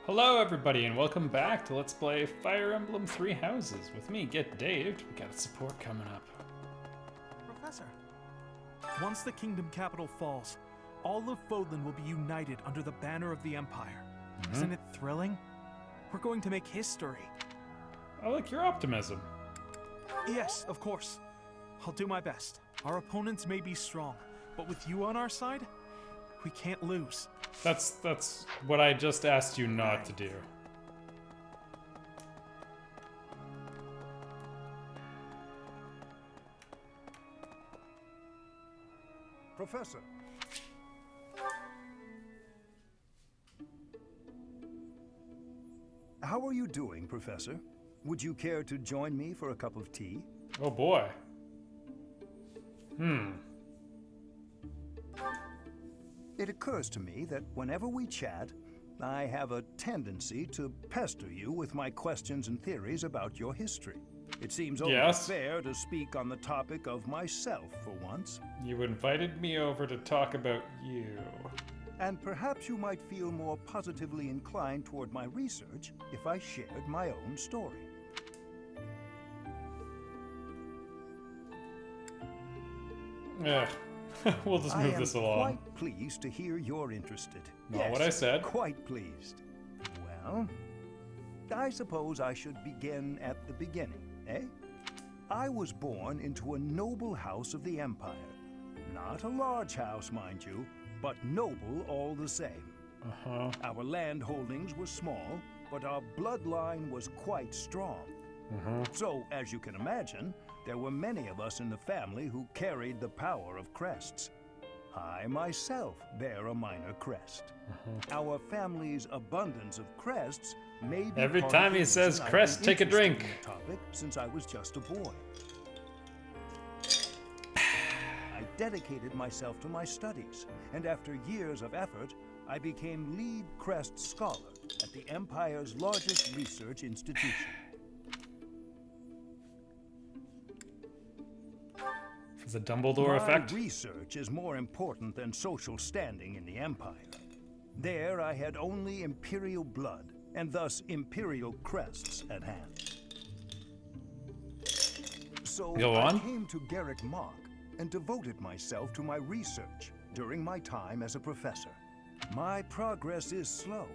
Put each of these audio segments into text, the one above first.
Hello everybody and welcome back to Let's Play Fire Emblem Three Houses. With me, Get Daved. We got support coming up. Professor, once the kingdom capital falls, all of Fodlan will be united under the banner of the Empire. Isn't it thrilling? We're going to make history. I like your optimism. Yes, of course. I'll do my best. Our opponents may be strong, but with you on our side, we can't lose. That's what I just asked you not to do. Professor. How are you doing, Professor? Would you care to join me for a cup of tea? Oh boy. It occurs to me that whenever we chat, I have a tendency to pester you with my questions and theories about your history. It seems only fair to speak on the topic of myself for once. You invited me over to talk about you. And perhaps you might feel more positively inclined toward my research if I shared my own story. Ugh. We'll just move this along. I am quite pleased to hear you're interested. Not what I said. Quite pleased. Well, I suppose I should begin at the beginning, eh? I was born into a noble house of the Empire. Not a large house, mind you, but noble all the same. Our land holdings were small, but our bloodline was quite strong. So, as you can imagine, there were many of us in the family who carried the power of crests. I myself bear a minor crest. Our family's abundance of crests may be every time he says crest, take a drink. Topic since I was just a boy. I dedicated myself to my studies, and after years of effort, I became lead crest scholar at the Empire's largest research institution. The Dumbledore effect? My research is more important than social standing in the Empire. There I had only Imperial blood, and thus Imperial crests at hand. So I came to Garreg Mach and devoted myself to my research during my time as a professor. My progress is slow,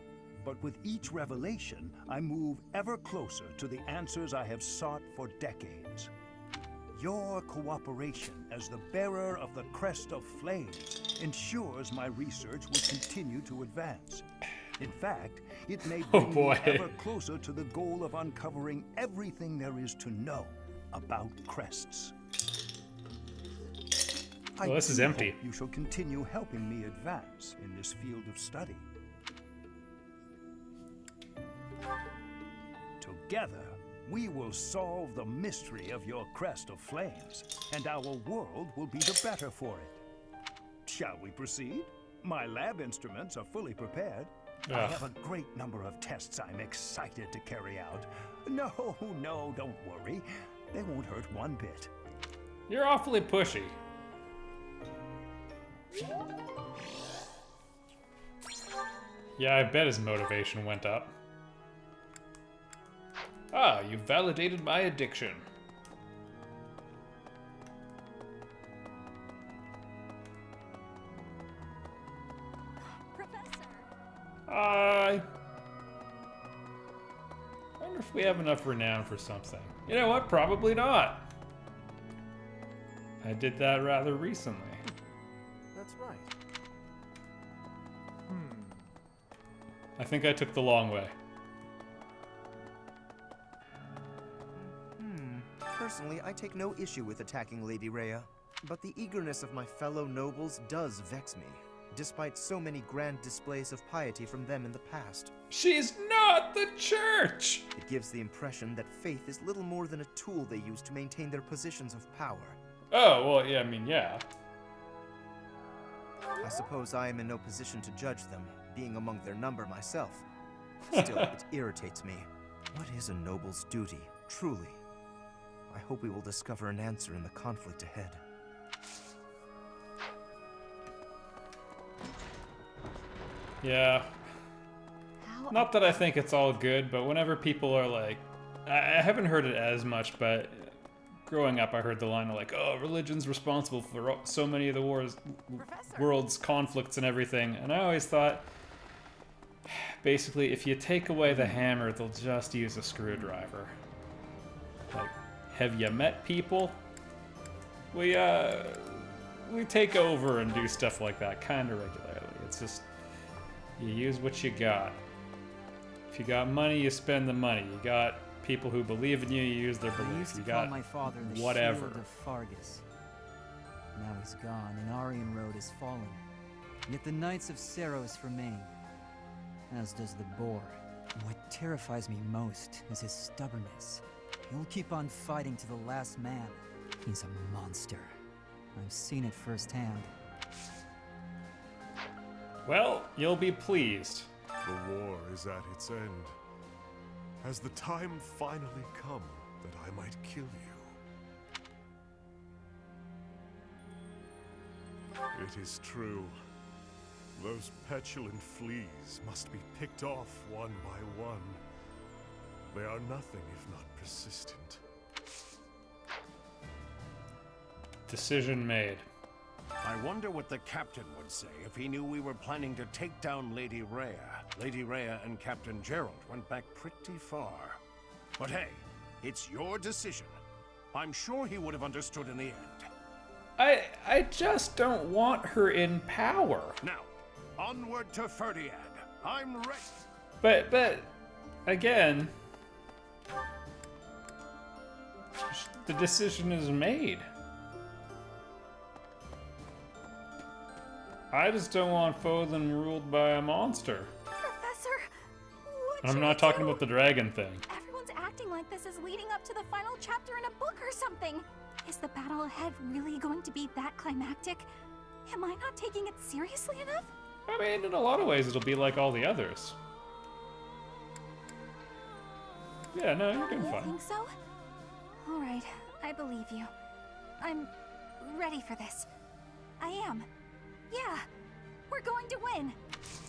but with each revelation, I move ever closer to the answers I have sought for decades. Your cooperation as the bearer of the Crest of Flames ensures my research will continue to advance. In fact, it may bring me ever closer to the goal of uncovering everything there is to know about crests. Well, this is empty. You shall continue helping me advance in this field of study. Together, we will solve the mystery of your Crest of Flames, and our world will be the better for it. Shall we proceed? My lab instruments are fully prepared. I have a great number of tests I'm excited to carry out. No, don't worry. They won't hurt one bit. You're awfully pushy. Yeah, I bet his motivation went up. Ah, you validated my addiction. Professor! I wonder if we have enough renown for something. You know what? Probably not. I did that rather recently. That's right. I think I took the long way. Personally, I take no issue with attacking Lady Rhea, but the eagerness of my fellow nobles does vex me, despite so many grand displays of piety from them in the past. She's not the church! It gives the impression that faith is little more than a tool they use to maintain their positions of power. Oh, well, yeah, I mean, yeah. I suppose I am in no position to judge them, being among their number myself. Still, it irritates me. What is a noble's duty, truly? I hope we will discover an answer in the conflict ahead. Yeah. How Not that I think it's all good, but whenever people are like, I haven't heard it as much, but growing up I heard the line of like, oh, religion's responsible for so many of the world's conflicts and everything. And I always thought, basically, if you take away the hammer, they'll just use a screwdriver. Like, have you met people? We take over and do stuff like that kind of regularly. It's just, you use what you got. If you got money, you spend the money. You got people who believe in you, you use their beliefs. You got my father the whatever. Shield of Fargus. Now he's gone, and Aryan Road has fallen. Yet the Knights of Seros remain, as does the Boar. What terrifies me most is his stubbornness. He'll keep on fighting to the last man. He's a monster. I've seen it firsthand. Well, you'll be pleased. The war is at its end. Has the time finally come that I might kill you? It is true. Those petulant fleas must be picked off one by one. They are nothing if not persistent. Decision made. I wonder what the captain would say if he knew we were planning to take down Lady Rhea. Lady Rhea and Captain Gerald went back pretty far. But hey, it's your decision. I'm sure he would have understood in the end. I just don't want her in power. Now, onward to Ferdiad. I'm ready. But again, the decision is made. I just don't want Fodlan ruled by a monster. Professor, what And I'm should not I talking do? about the dragon thing. Everyone's acting like this is leading up to the final chapter in a book or something. Is the battle ahead really going to be that climactic? Am I not taking it seriously enough? I mean, in a lot of ways, it'll be like all the others. Yeah, no, you're doing You fine. think so? All right, I believe you. I'm ready for this. I am. Yeah, we're going to win.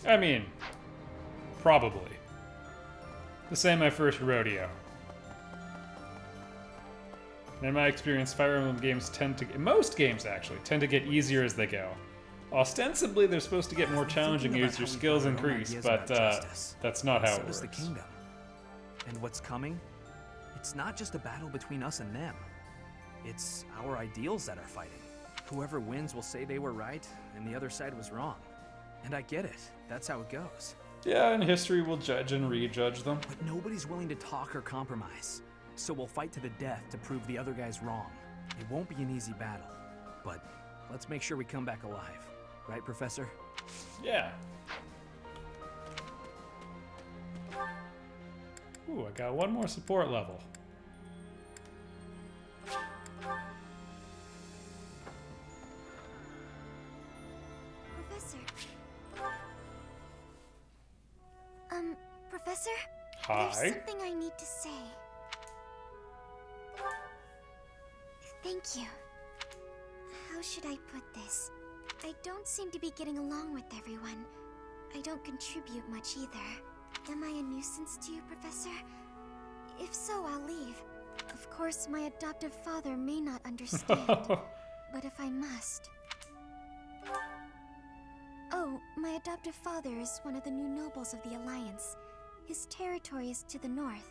I mean, probably. This ain't my first rodeo. In my experience, Fire Emblem games most games actually, tend to get easier as they go. Ostensibly, they're supposed to get more challenging as your skills increase, but that's not how So it does works. the kingdom. And what's coming? It's not just a battle between us and them. It's our ideals that are fighting. Whoever wins will say they were right, and the other side was wrong. And I get it. That's how it goes. Yeah, and history will judge and rejudge them. But nobody's willing to talk or compromise. So we'll fight to the death to prove the other guy's wrong. It won't be an easy battle. But let's make sure we come back alive. Right, Professor? Yeah. Ooh, I got one more support level. Professor. Professor? Hi. There's something I need to say. Thank you. How should I put this? I don't seem to be getting along with everyone. I don't contribute much either. Am I a nuisance to you, Professor? If so, I'll leave. Of course, my adoptive father may not understand, but if I must... Oh, my adoptive father is one of the new nobles of the Alliance. His territory is to the north.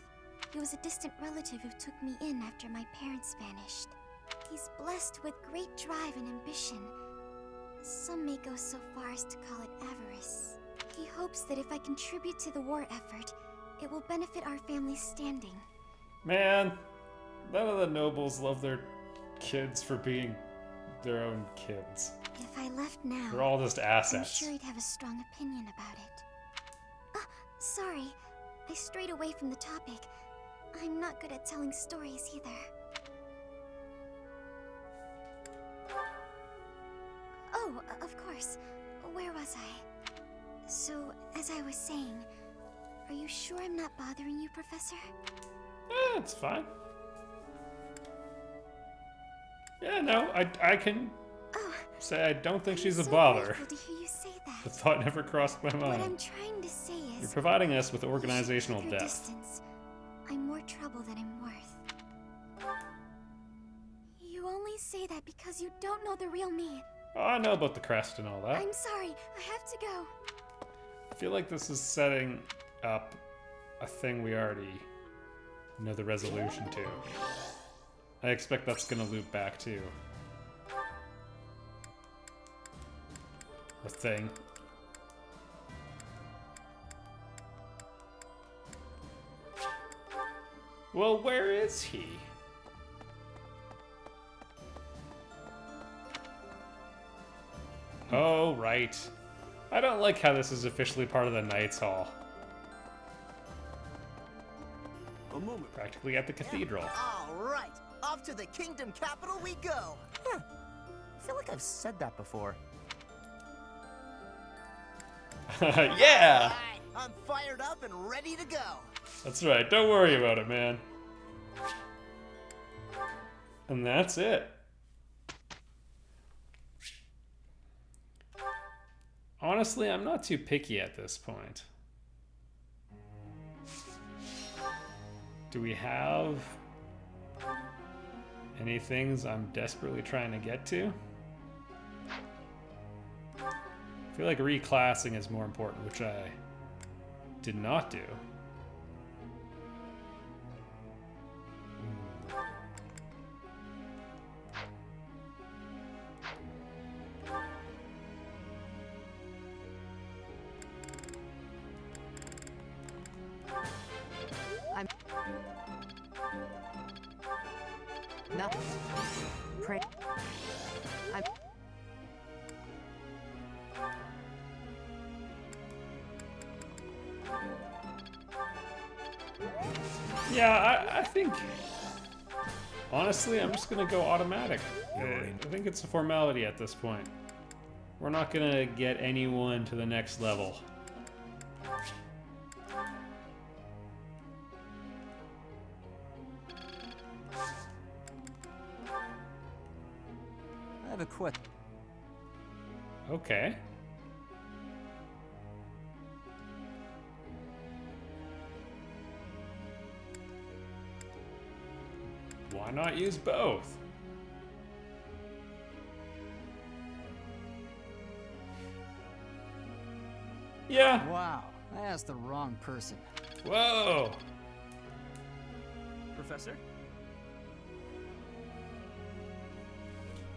He was a distant relative who took me in after my parents vanished. He's blessed with great drive and ambition. Some may go so far as to call it avarice. He hopes that if I contribute to the war effort, it will benefit our family's standing. Man, none of the nobles love their kids for being their own kids. If I left now, They're all just I'm assets. sure he'd have a strong opinion about it. Ah, sorry. I strayed away from the topic. I'm not good at telling stories either. Oh, of course. Where was I? So, as I was saying, are you sure I'm not bothering you, Professor? It's fine. Yeah, no, I can Oh, say I don't think she's a I'm so bother. grateful to hear you say The that. thought never crossed my What mind. I'm trying to say is, You're providing us with you should organizational keep your depth. distance. I'm more trouble than I'm worth. You only say that because you don't know the real me. Oh, I know about the crest and all that. I'm sorry, I have to go. I feel like this is setting up a thing we already know the resolution to. I expect that's gonna loop back too. A thing. Well, where is he? Oh, right. I don't like how this is officially part of the Knights Hall. A moment. Practically at the cathedral. All right, off to the kingdom capital we go. I feel like I've said that before. Yeah! All right, I'm fired up and ready to go. That's right, don't worry about it, man. And that's it. Honestly, I'm not too picky at this point. Do we have any things I'm desperately trying to get to? I feel like reclassing is more important, which I did not do. No. Pray. I'm. Yeah, I think... Honestly, I'm just gonna go automatic. I think it's a formality at this point. We're not gonna get anyone to the next level. I have a question. Okay. Why not use both? Yeah. Wow, I asked the wrong person. Whoa. Professor?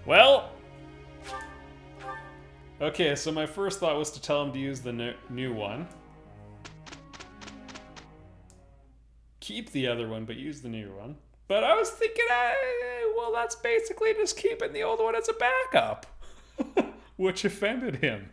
Well. Okay, so my first thought was to tell him to use the new one. Keep the other one, but use the new one. But I was thinking, well, that's basically just keeping the old one as a backup. Which offended him.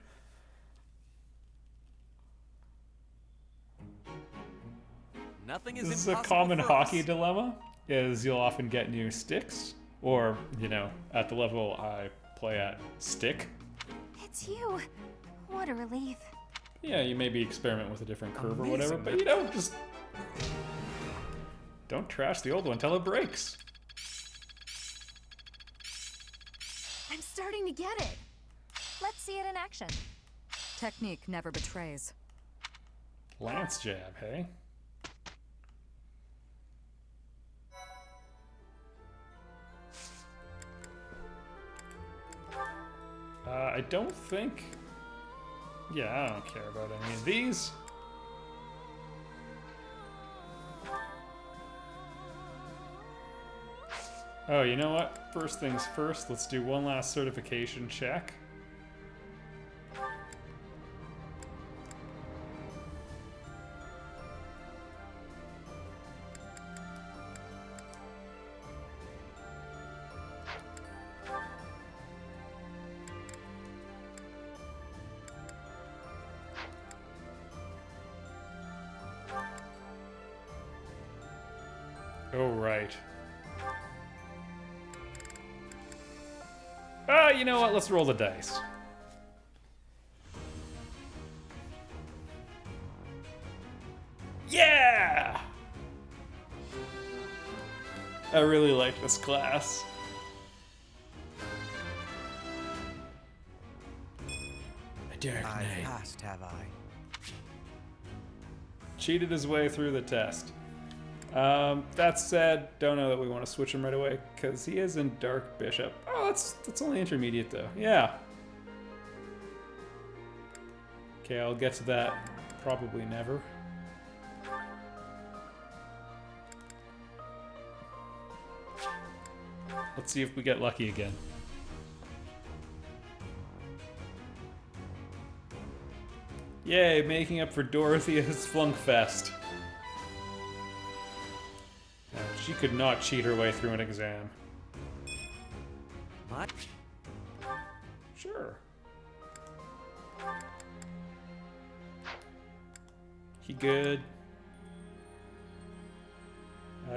Nothing is This is a impossible common for hockey us. dilemma, is you'll often get new sticks, or, you know, at the level I play at, stick. It's you. What a relief. Yeah, you maybe experiment with a different curve or whatever, but you know, just don't trash the old one till it breaks. I'm starting to get it. Let's see it in action. Technique never betrays. Lance jab, hey? I don't think... Yeah, I don't care about any of these. Oh, you know what? First things first, let's do one last certification check. Oh, right. You know what? Let's roll the dice. Yeah! I really like this class. I've passed, have I? Cheated his way through the test. That said, don't know that we want to switch him right away, because he is in Dark Bishop. Oh, that's only intermediate, though. Yeah. Okay, I'll get to that probably never. Let's see if we get lucky again. Yay, making up for Dorothea's Flunkfest. She could not cheat her way through an exam. What? Sure. He good.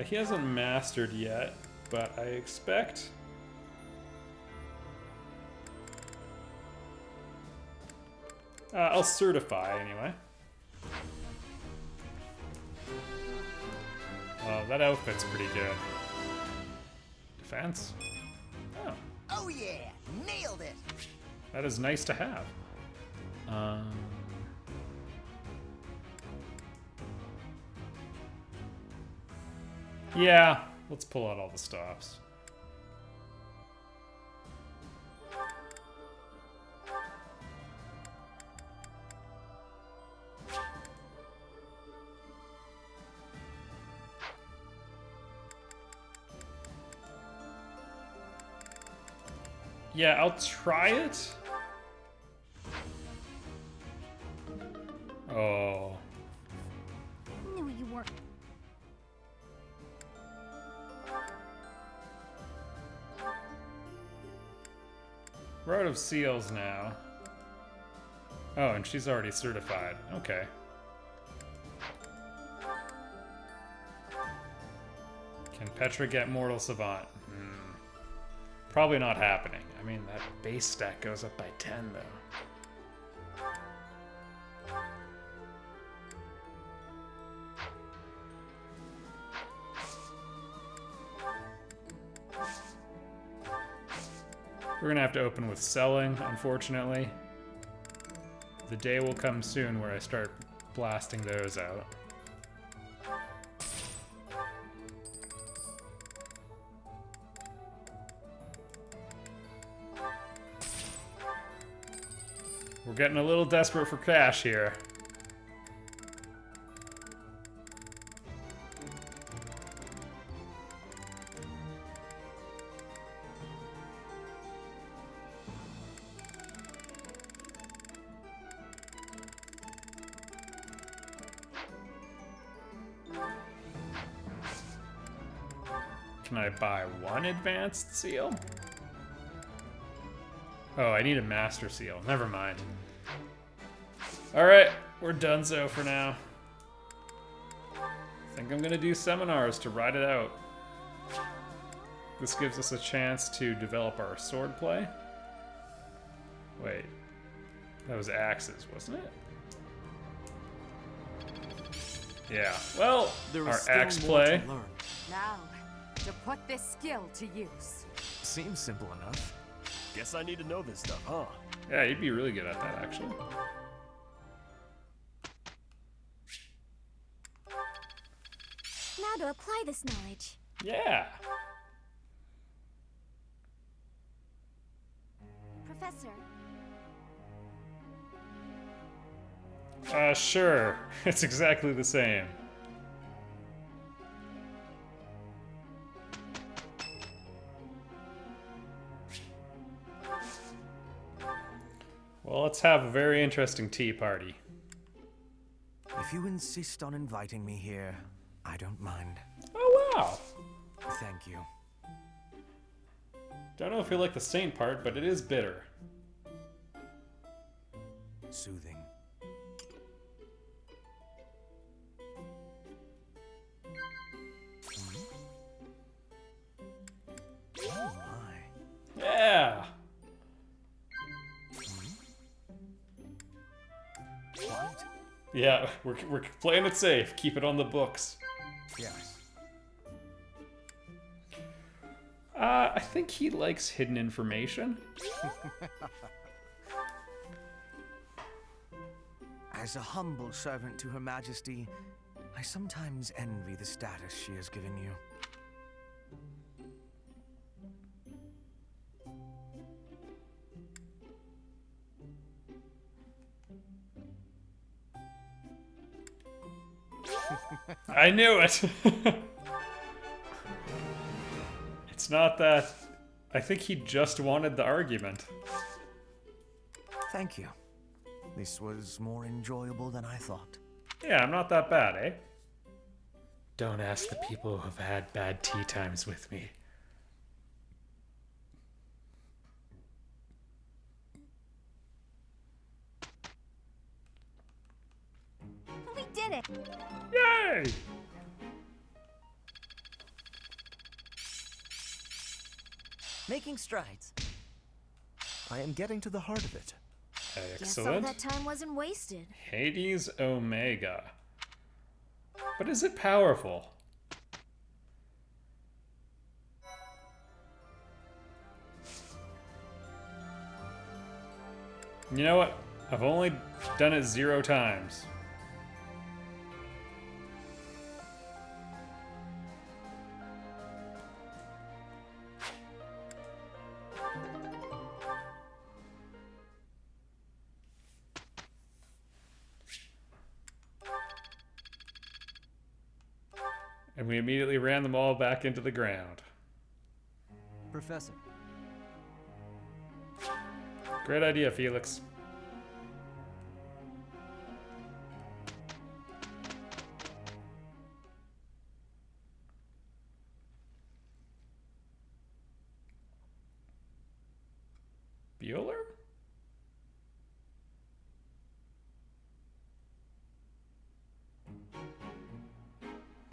He hasn't mastered yet, but I expect... I'll certify anyway. Oh, that outfit's pretty good. Defense? Oh. Oh yeah! Nailed it! That is nice to have. Yeah, let's pull out all the stops. Yeah, I'll try it. Oh. Knew you weren't. Road of Seals now. Oh, and she's already certified. Okay. Can Petra get Mortal Savant? Probably not happening. I mean, that base stack goes up by 10, though. We're gonna have to open with selling, unfortunately. The day will come soon where I start blasting those out. We're getting a little desperate for cash here. Can I buy one advanced seal? Oh, I need a master seal. Never mind. Alright, we're donezo for now. I think I'm gonna do seminars to ride it out. This gives us a chance to develop our sword play. Wait, that was axes, wasn't it? Yeah, well, There our is still axe more play. to learn. Now, to put this skill to use. Seems simple enough. Guess I need to know this stuff, huh? Yeah, you'd be really good at that, actually. Now to apply this knowledge. Yeah. Professor, Sure. It's exactly the same. Well, let's have a very interesting tea party. If you insist on inviting me here, I don't mind. Oh, wow. Thank you. Don't know if you like the saint part, but it is bitter. Soothing. Oh my. Yeah. What? Yeah, we're playing it safe. Keep it on the books. Yes. I think he likes hidden information. As a humble servant to Her Majesty, I sometimes envy the status she has given you. I knew it! It's not that... I think he just wanted the argument. Thank you. This was more enjoyable than I thought. Yeah, I'm not that bad, eh? Don't ask the people who've had bad tea times with me. We did it! Yay! Making strides. I am getting to the heart of it. Guess all Excellent. that time wasn't wasted. Hades Omega. But is it powerful? You know what? I've only done it 0 times. And we immediately ran them all back into the ground. Professor. Great idea, Felix. Bueller?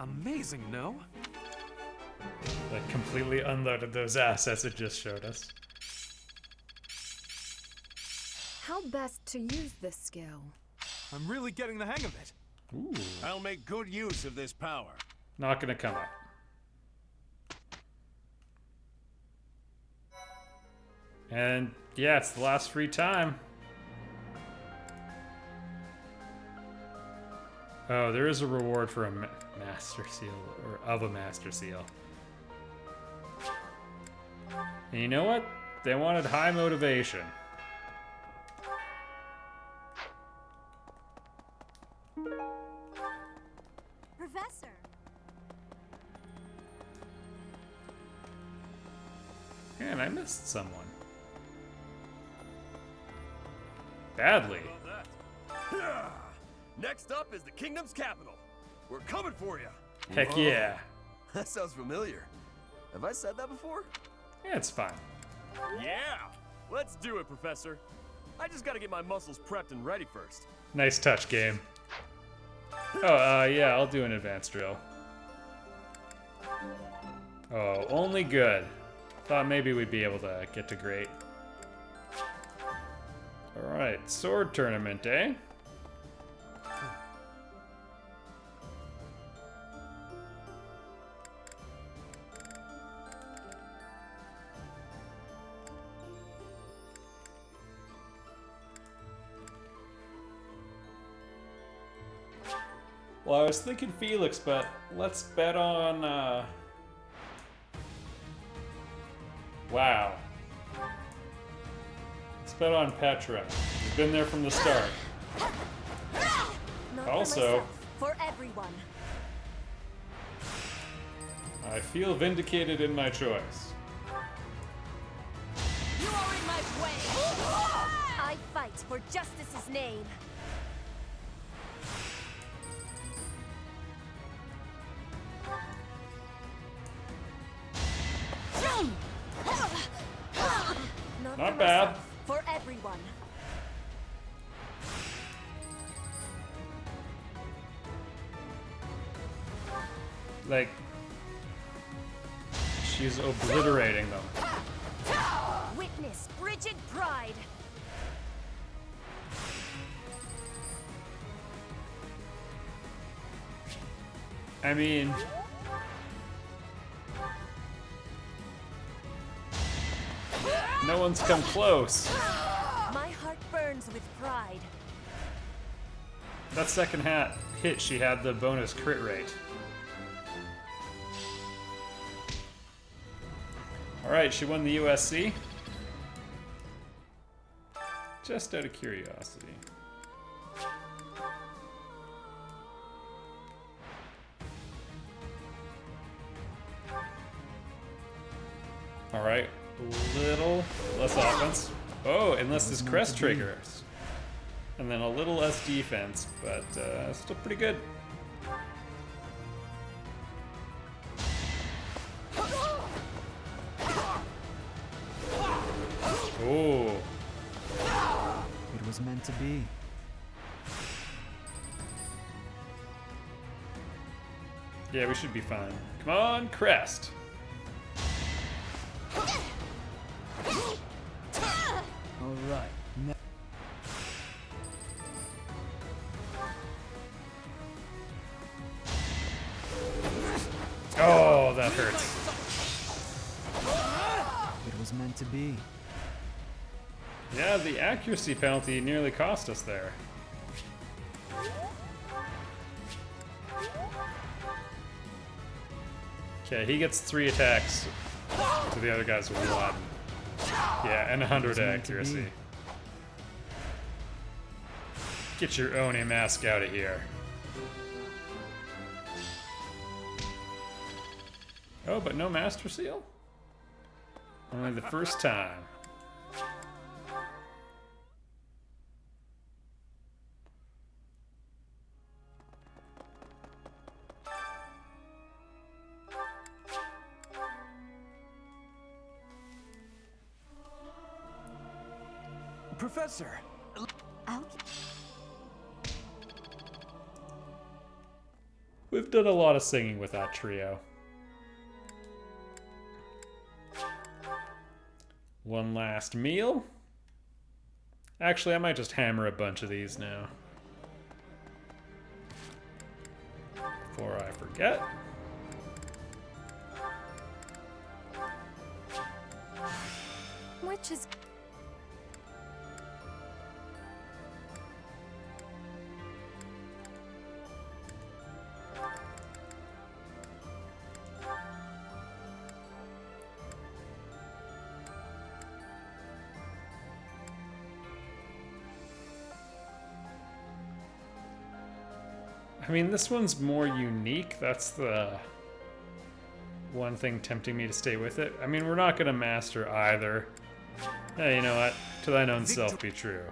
Amazing, no? Like, completely unloaded those assets it just showed us. How best to use this skill? I'm really getting the hang of it. Ooh. I'll make good use of this power. Not gonna come up. And yeah, it's the last free time. Oh, there is a reward for a master seal, or of a master seal. And you know what? They wanted high motivation. Professor! Man, I missed someone. Badly. Next up is the kingdom's capital. We're coming for you. Heck yeah. That sounds familiar. Have I said that before? Yeah, it's fine. Yeah. Let's do it, Professor. I just gotta get my muscles prepped and ready first. Nice touch, game. Oh, yeah, I'll do an advanced drill. Oh, only good. Thought maybe we'd be able to get to great. Alright, sword tournament, eh? Well, I was thinking Felix, but let's bet on, wow. Let's bet on Petra. He's been there from the start. Not Also- for myself, for everyone. I feel vindicated in my choice. You are in my way! I fight for justice's name. Not for bad. myself, for everyone. Like, she's obliterating them. Witness frigid pride. I mean, no one's come close. My heart burns with pride. that second hit, she had the bonus crit rate. Alright, she won the USC. Just out of curiosity. Alright, a little less offense. Oh, unless this Crest triggers. And then a little less defense, but still pretty good. Oh. It was meant to be. Yeah, we should be fine. Come on, Crest. All right. Oh, that hurts. It was meant to be. Yeah, the accuracy penalty nearly cost us there. Okay, he gets 3 attacks to the other guy's 1. Yeah, and 100 accuracy. Get your Oni mask out of here. Oh, but no Master Seal? Only the first time. Professor! We've done a lot of singing with that trio. One last meal. Actually, I might just hammer a bunch of these now. Before I forget. Which is... I mean, this one's more unique. That's the one thing tempting me to stay with it. I mean, we're not going to master either. Hey, you know what? To thine own self be true.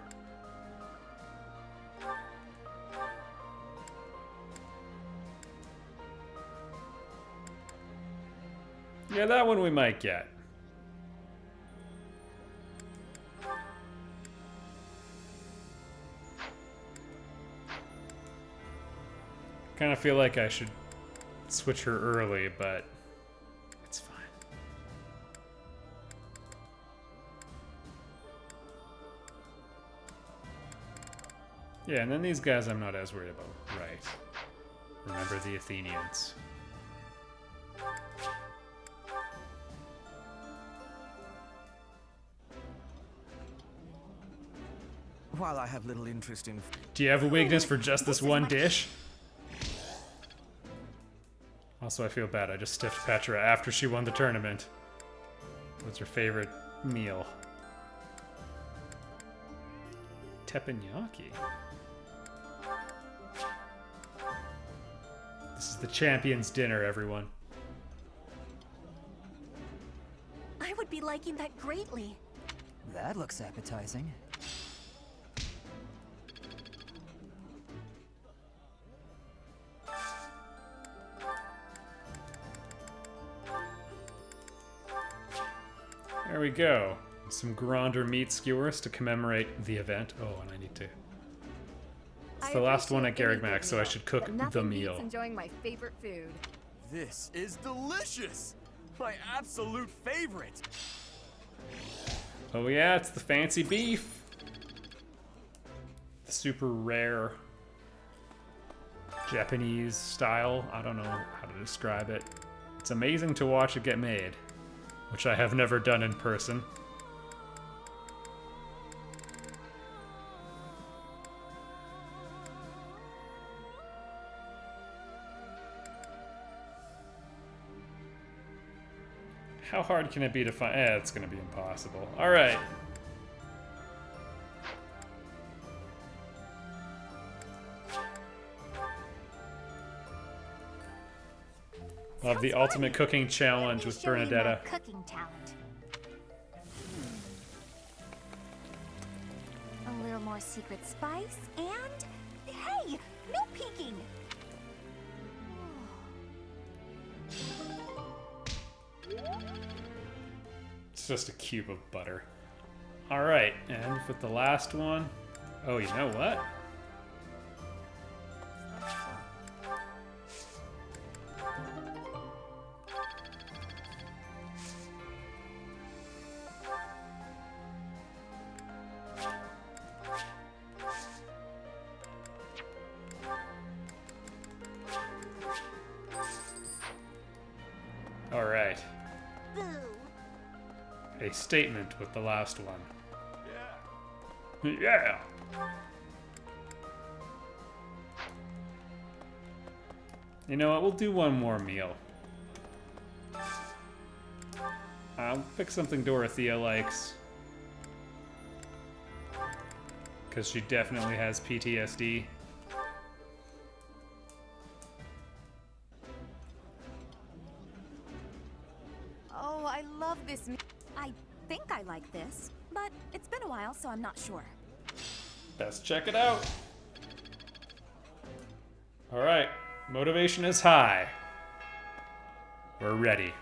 Yeah, that one we might get. Kind of feel like I should switch her early, but it's fine. Yeah, and then these guys I'm not as worried about. Right. Remember the Athenians. While I have little interest in... Do you have a weakness for just this one dish? Also, I feel bad. I just stiffed Petra after she won the tournament. What's her favorite meal? Teppanyaki. This is the champion's dinner, everyone. I would be liking that greatly. That looks appetizing. There we go. Some Gronder meat skewers to commemorate the event. Oh, and I need to... It's the last one at Garreg Max, so I should cook the meal. Enjoying my favorite food. This is delicious! My absolute favorite! Oh yeah, it's the fancy beef. The super rare Japanese style. I don't know how to describe it. It's amazing to watch it get made, which I have never done in person. How hard can it be to find? It's gonna be impossible. All right. Love the ultimate cooking challenge with Bernadetta. Cooking talent. A little more secret spice, and hey, no peeking. It's just a cube of butter. All right, and with the last one, oh, you know what? All right. A statement with the last one. Yeah. Yeah. You know what? We'll do one more meal. I'll pick something Dorothea likes. Because she definitely has PTSD. Oh, I love this. I think I like this, but it's been a while, so I'm not sure. Best check it out. All right, motivation is high. We're ready.